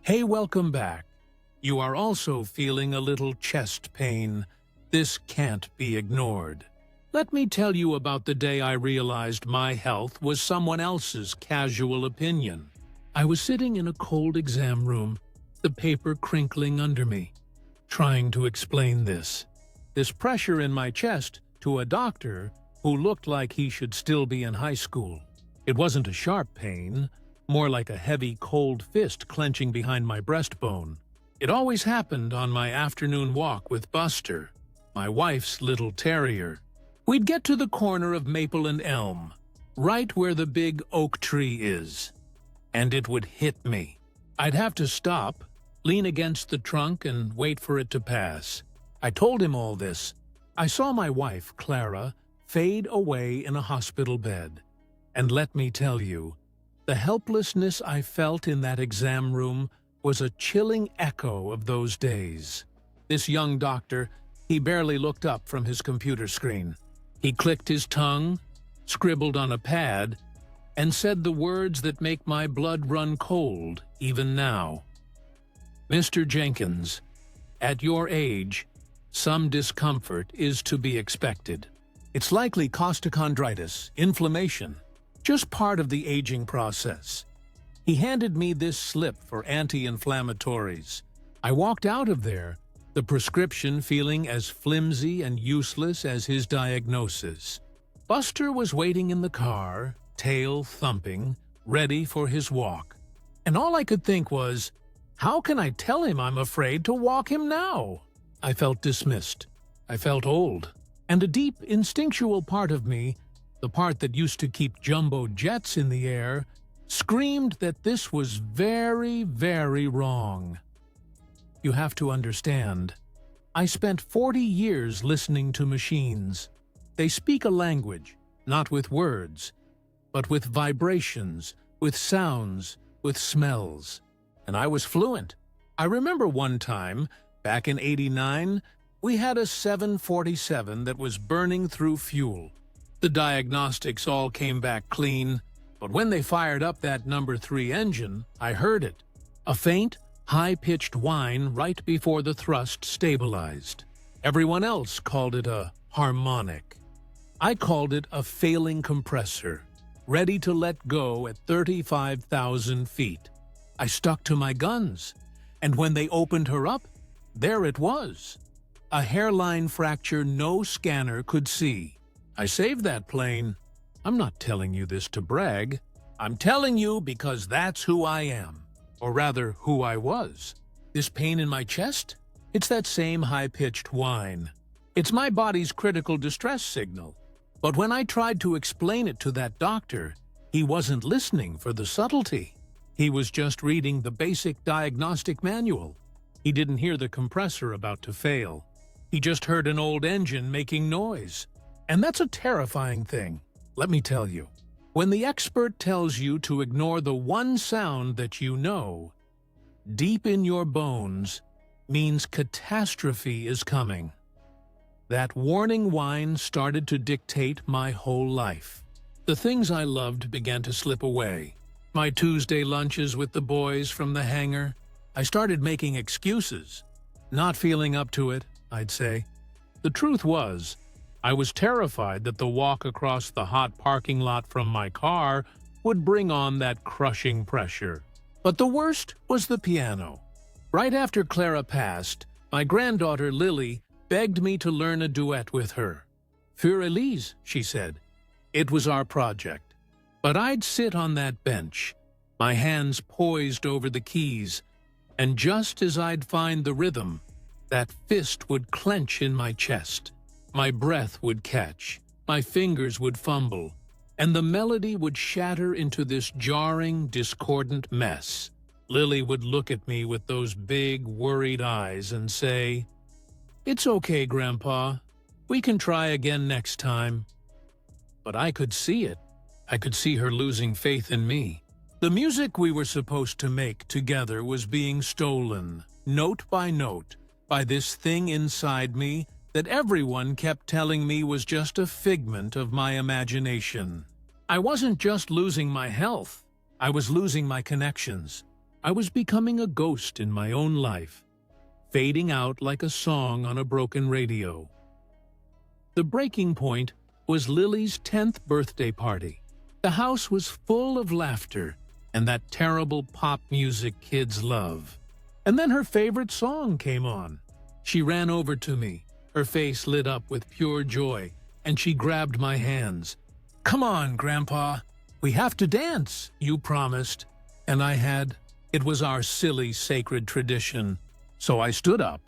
Hey, welcome back. You are also feeling a little chest pain. This can't be ignored. Let me tell you about the day I realized my health was someone else's casual opinion. I was sitting in a cold exam room, the paper crinkling under me, trying to explain this pressure in my chest to a doctor who looked like he should still be in high school. It wasn't a sharp pain, more like a heavy, cold fist clenching behind my breastbone. It always happened on my afternoon walk with Buster, my wife's little terrier. We'd get to the corner of Maple and Elm, right where the big oak tree is, and it would hit me. I'd have to stop, lean against the trunk, and wait for it to pass. I told him all this. I saw my wife, Clara, fade away in a hospital bed. And let me tell you, the helplessness I felt in that exam room was a chilling echo of those days. This young doctor, he barely looked up from his computer screen. He clicked his tongue, scribbled on a pad, and said the words that make my blood run cold even now. Mr. Jenkins, at your age, some discomfort is to be expected. It's likely costochondritis, inflammation, just part of the aging process. He handed me this slip for anti-inflammatories. I walked out of there, the prescription feeling as flimsy and useless as his diagnosis. Buster was waiting in the car, tail thumping, ready for his walk. And all I could think was, how can I tell him I'm afraid to walk him now? I felt dismissed. I felt old. And a deep, instinctual part of me, the part that used to keep jumbo jets in the air, screamed that this was very, very wrong. You have to understand, I spent 40 years listening to machines. They speak a language, not with words, but with vibrations, with sounds, with smells. And I was fluent. I remember one time, back in '89, we had a 747 that was burning through fuel. The diagnostics all came back clean, but when they fired up that number 3 engine, I heard it. A faint, high-pitched whine right before the thrust stabilized. Everyone else called it a harmonic. I called it a failing compressor, ready to let go at 35,000 feet. I stuck to my guns, and when they opened her up, there it was. A hairline fracture no scanner could see. I saved that plane. I'm not telling you this to brag. I'm telling you because that's who I am, or rather, who I was. This pain in my chest? It's that same high-pitched whine. It's my body's critical distress signal. But when I tried to explain it to that doctor, he wasn't listening for the subtlety. He was just reading the basic diagnostic manual. He didn't hear the compressor about to fail. He just heard an old engine making noise. And that's a terrifying thing, let me tell you. When the expert tells you to ignore the one sound that you know, deep in your bones, means catastrophe is coming. That warning whine started to dictate my whole life. The things I loved began to slip away. My Tuesday lunches with the boys from the hangar. I started making excuses. Not feeling up to it, I'd say. The truth was, I was terrified that the walk across the hot parking lot from my car would bring on that crushing pressure. But the worst was the piano. Right after Clara passed, my granddaughter Lily begged me to learn a duet with her. Für Elise, she said. It was our project. But I'd sit on that bench, my hands poised over the keys, and just as I'd find the rhythm, that fist would clench in my chest. My breath would catch, my fingers would fumble, and the melody would shatter into this jarring, discordant mess. Lily would look at me with those big, worried eyes and say, "It's okay, Grandpa. We can try again next time." But I could see it. I could see her losing faith in me. The music we were supposed to make together was being stolen, note by note, by this thing inside me that everyone kept telling me was just a figment of my imagination. I wasn't just losing my health, I was losing my connections. I was becoming a ghost in my own life, fading out like a song on a broken radio. The breaking point was Lily's 10th birthday party. The house was full of laughter and that terrible pop music kids love. And then her favorite song came on. She ran over to me, her face lit up with pure joy, and she grabbed my hands. "Come on, Grandpa. We have to dance, you promised." And I had. It was our silly, sacred tradition. So I stood up.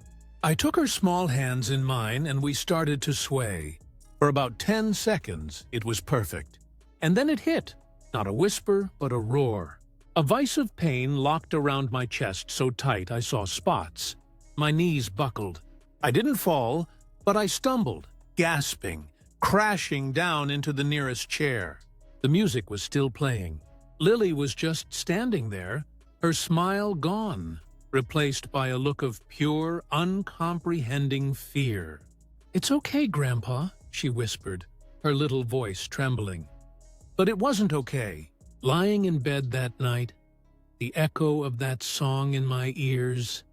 I took her small hands in mine and we started to sway. For about 10 seconds, it was perfect. And then it hit. Not a whisper, but a roar. A vice of pain locked around my chest so tight I saw spots. My knees buckled. I didn't fall, but I stumbled, gasping, crashing down into the nearest chair. The music was still playing. Lily was just standing there, her smile gone, replaced by a look of pure, uncomprehending fear. "It's okay, Grandpa," she whispered, her little voice trembling. But it wasn't okay. Lying in bed that night, the echo of that song in my ears,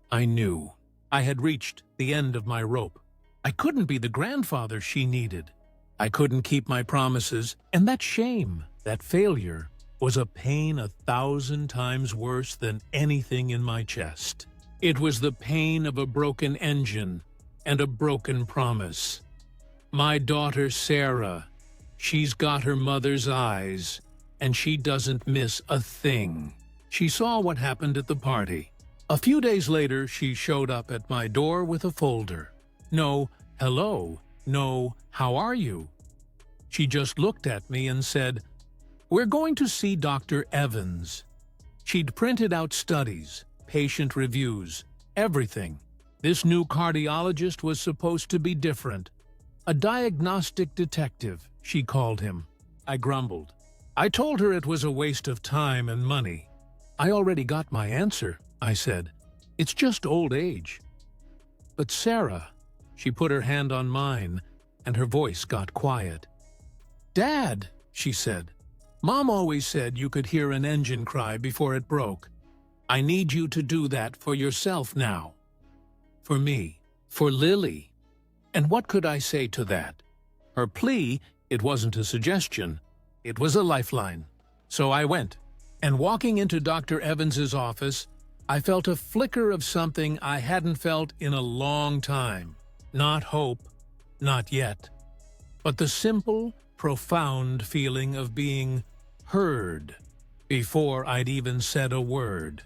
I knew. I had reached the end of my rope. I couldn't be the grandfather she needed. I couldn't keep my promises, and that shame, that failure, was a pain 1,000 times worse than anything in my chest. It was the pain of a broken engine and a broken promise. My daughter Sarah, she's got her mother's eyes, and she doesn't miss a thing. She saw what happened at the party. A few days later, she showed up at my door with a folder. No, hello, no, how are you? She just looked at me and said, "We're going to see Dr. Evans." She'd printed out studies, patient reviews, everything. This new cardiologist was supposed to be different. A diagnostic detective, she called him. I grumbled. I told her it was a waste of time and money. "I already got my answer," I said. "It's just old age." "But Sarah," she put her hand on mine, and her voice got quiet. "Dad," she said, "Mom always said you could hear an engine cry before it broke. I need you to do that for yourself now. For me, for Lily." And what could I say to that? Her plea, it wasn't a suggestion. It was a lifeline. So I went, and walking into Dr. Evans's office, I felt a flicker of something I hadn't felt in a long time. Not hope, not yet, but the simple, profound feeling of being heard before I'd even said a word.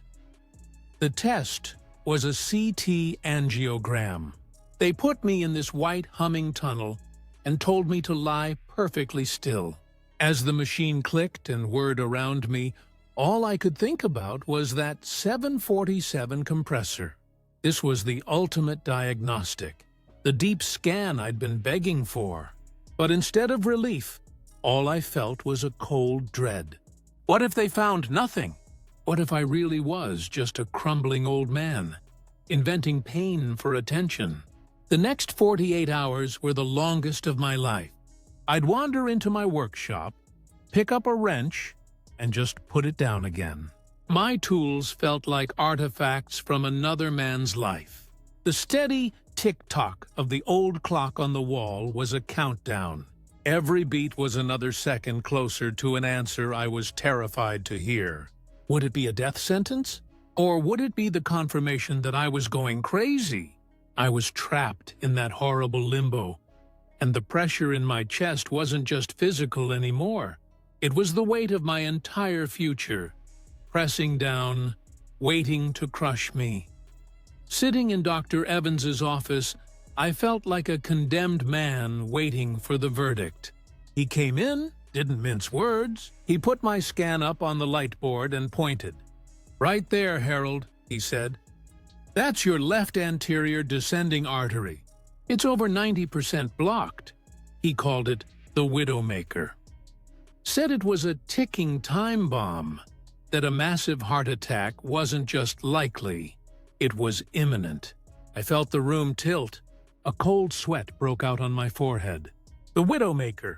The test was a CT angiogram. They put me in this white humming tunnel and told me to lie perfectly still. As the machine clicked and whirred around me, all I could think about was that 747 compressor. This was the ultimate diagnostic, the deep scan I'd been begging for. But instead of relief, all I felt was a cold dread. What if they found nothing? What if I really was just a crumbling old man, inventing pain for attention? The next 48 hours were the longest of my life. I'd wander into my workshop, pick up a wrench, and just put it down again. My tools felt like artifacts from another man's life. The steady tick-tock of the old clock on the wall was a countdown. Every beat was another second closer to an answer I was terrified to hear. Would it be a death sentence? Or would it be the confirmation that I was going crazy? I was trapped in that horrible limbo. And the pressure in my chest wasn't just physical anymore. It was the weight of my entire future, pressing down, waiting to crush me. Sitting in Dr. Evans's office, I felt like a condemned man waiting for the verdict. He came in, didn't mince words. He put my scan up on the light board and pointed. "Right there, Harold," he said. "That's your left anterior descending artery. It's over 90% blocked." He called it the Widowmaker. Said it was a ticking time bomb, that a massive heart attack wasn't just likely, it was imminent. I felt the room tilt. A cold sweat broke out on my forehead. The Widowmaker.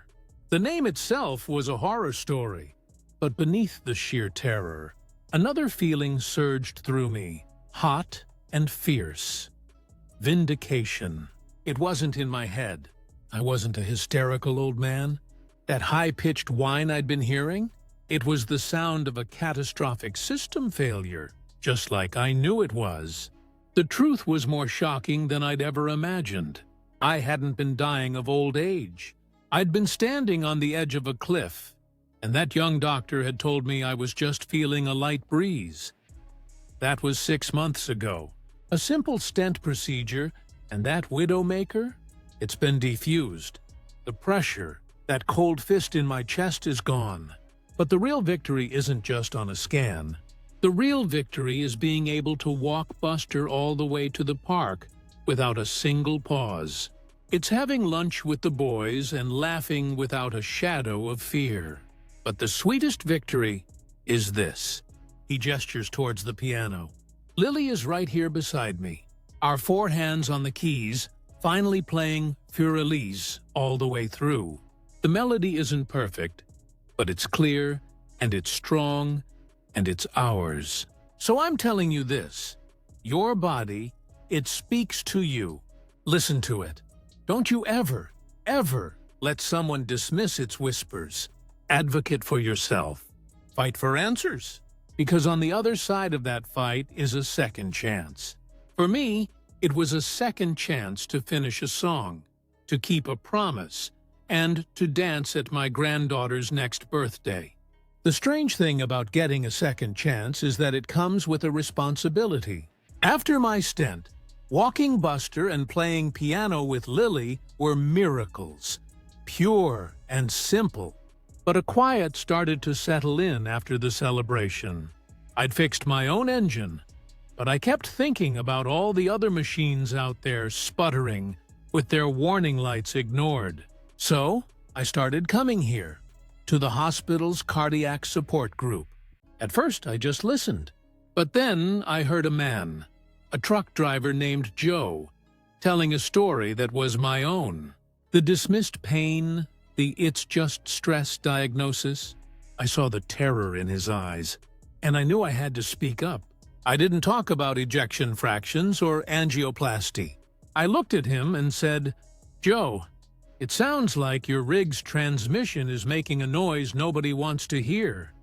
The name itself was a horror story, but beneath the sheer terror Another feeling surged through me, hot and fierce. Vindication. It wasn't in my head. I wasn't a hysterical old man. That high-pitched whine I'd been hearing? It was the sound of a catastrophic system failure, just like I knew it was. The truth was more shocking than I'd ever imagined. I hadn't been dying of old age. I'd been standing on the edge of a cliff, and that young doctor had told me I was just feeling a light breeze. That was 6 months ago. A simple stent procedure, and that widowmaker? It's been defused. The pressure, that cold fist in my chest is gone. But the real victory isn't just on a scan. The real victory is being able to walk Buster all the way to the park without a single pause. It's having lunch with the boys and laughing without a shadow of fear. But the sweetest victory is this. He gestures towards the piano. Lily is right here beside me, our 4 hands on the keys, finally playing Für Elise all the way through. The melody isn't perfect, but it's clear, and it's strong, and it's ours. So I'm telling you this. Your body, it speaks to you. Listen to it. Don't you ever, ever let someone dismiss its whispers. Advocate for yourself. Fight for answers. Because on the other side of that fight is a second chance. For me, it was a second chance to finish a song, to keep a promise, and to dance at my granddaughter's next birthday. The strange thing about getting a second chance is that it comes with a responsibility. After my stent, walking Buster and playing piano with Lily were miracles, pure and simple. But a quiet started to settle in after the celebration. I'd fixed my own engine, but I kept thinking about all the other machines out there sputtering, with their warning lights ignored. So, I started coming here, to the hospital's cardiac support group. At first, I just listened. But then I heard a man, a truck driver named Joe, telling a story that was my own. The dismissed pain, the "it's just stress" diagnosis. I saw the terror in his eyes, and I knew I had to speak up. I didn't talk about ejection fractions or angioplasty. I looked at him and said, "Joe, it sounds like your rig's transmission is making a noise nobody wants to hear."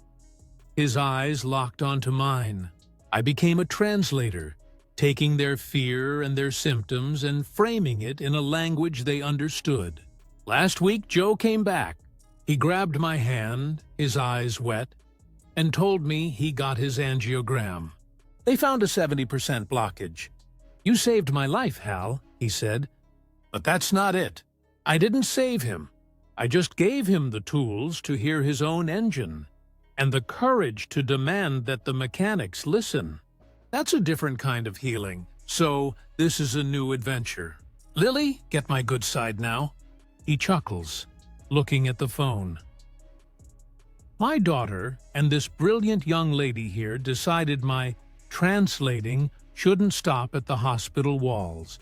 His eyes locked onto mine. I became a translator, taking their fear and their symptoms and framing it in a language they understood. Last week, Joe came back. He grabbed my hand, his eyes wet, and told me he got his angiogram. They found a 70% blockage. "You saved my life, Hal," he said. "But that's not it. I didn't save him. I just gave him the tools to hear his own engine, and the courage to demand that the mechanics listen. That's a different kind of healing. So, this is a new adventure. Lily, get my good side now." He chuckles, looking at the phone. My daughter and this brilliant young lady here decided my translating shouldn't stop at the hospital walls.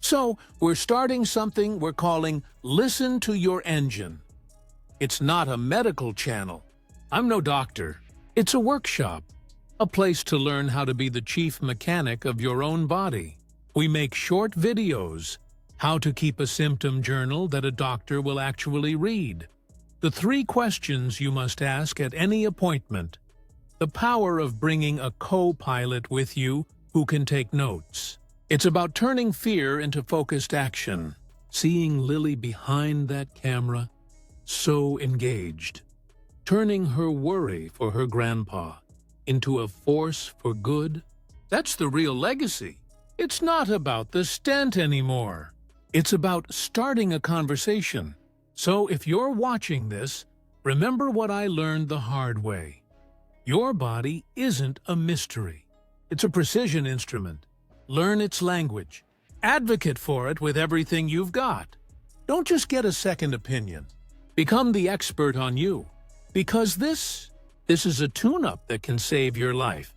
So, we're starting something we're calling Listen to Your Engine. It's not a medical channel. I'm no doctor. It's a workshop, a place to learn how to be the chief mechanic of your own body. We make short videos, how to keep a symptom journal that a doctor will actually read, the 3 questions you must ask at any appointment, the power of bringing a co-pilot with you who can take notes. It's about turning fear into focused action, seeing Lily behind that camera, so engaged, turning her worry for her grandpa into a force for good. That's the real legacy. It's not about the stent anymore. It's about starting a conversation. So if you're watching this, remember what I learned the hard way. Your body isn't a mystery. It's a precision instrument. Learn its language. Advocate for it with everything you've got. Don't just get a second opinion. Become the expert on you. Because this is a tune-up that can save your life.